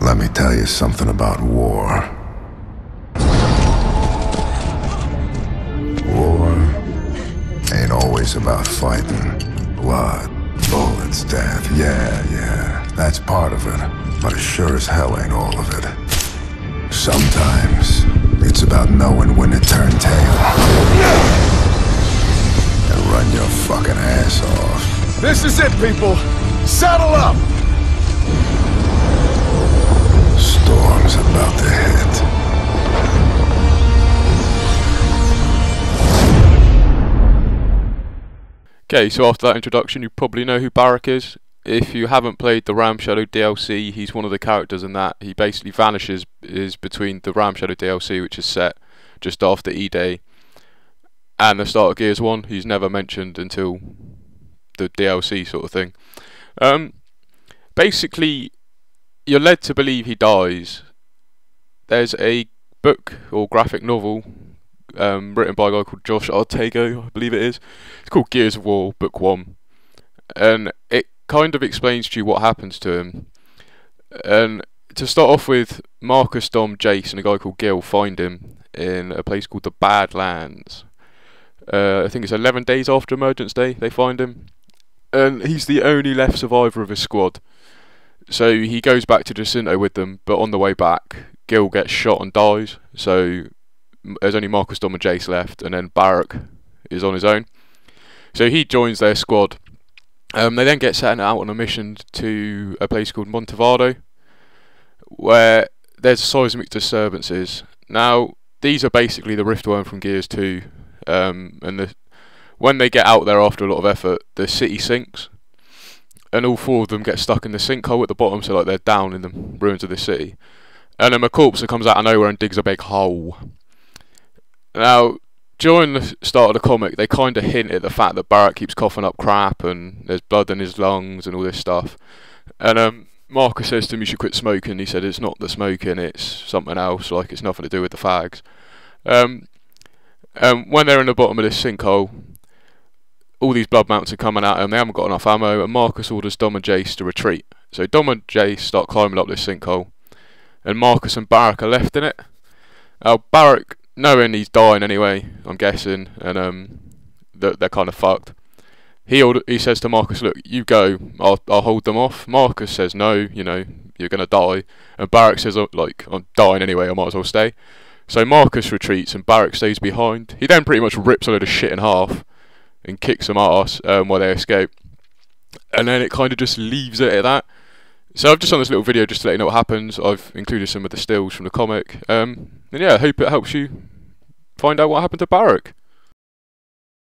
Let me tell you something about war. War ain't always about fighting. Blood, bullets, death, yeah, that's part of it. But it sure as hell ain't all of it. Sometimes, it's about knowing when to turn tail and run your fucking ass off. This is it, people! Saddle up! Storm's about to hit. Okay, so after that introduction, you probably know who Barrick is. If you haven't played the Ram Shadow DLC, he's one of the characters in that. He basically vanishes between the Ram Shadow DLC, which is set just after E-Day, and the start of Gears 1. He's never mentioned until the DLC sort of thing. Basically, you're led to believe he dies. There's a book or graphic novel written by a guy called Josh Artego, I believe it is. It's called Gears of War Book 1, and it kind of explains to you what happens to him. And to start off with, Marcus, Dom, Jace and a guy called Gil find him in a place called the Badlands. I think it's 11 days after Emergence Day they find him, and he's the only left survivor of his squad. So he goes back to Jacinto with them, but on the way back Gil gets shot and dies, so there's only Marcus, Dom and Jace left, and then Barrick is on his own. So he joins their squad. They then get sent out on a mission to a place called Montevado, where there's seismic disturbances. Now, these are basically the Riftworm from Gears 2, when they get out there after a lot of effort, the city sinks, and all four of them get stuck in the sinkhole at the bottom, so like they're down in the ruins of the city. And then a corpse that comes out of nowhere and digs a big hole. Now, during the start of the comic, they kind of hint at the fact that Barrick keeps coughing up crap and there's blood in his lungs and all this stuff. And Marcus says to him, you should quit smoking. He said, it's not the smoking, it's something else, like it's nothing to do with the fags. When they're in the bottom of this sinkhole, all these blood mounts are coming at them, they haven't got enough ammo, and Marcus orders Dom and Jace to retreat. So Dom and Jace start climbing up this sinkhole, and Marcus and Barrick are left in it. Now, Barrick, knowing he's dying anyway, I'm guessing, and they're kind of fucked. He says to Marcus, look, you go, I'll hold them off. Marcus says, no, you know, you're going to die. And Barrick says, oh, like, I'm dying anyway, I might as well stay. So Marcus retreats and Barrick stays behind. He then pretty much rips a load of shit in half and kicks some ass while they escape. And then it kind of just leaves it at that. So I've just done this little video just to let you know what happens. I've included some of the stills from the comic. And yeah, I hope it helps you find out what happened to Barrick.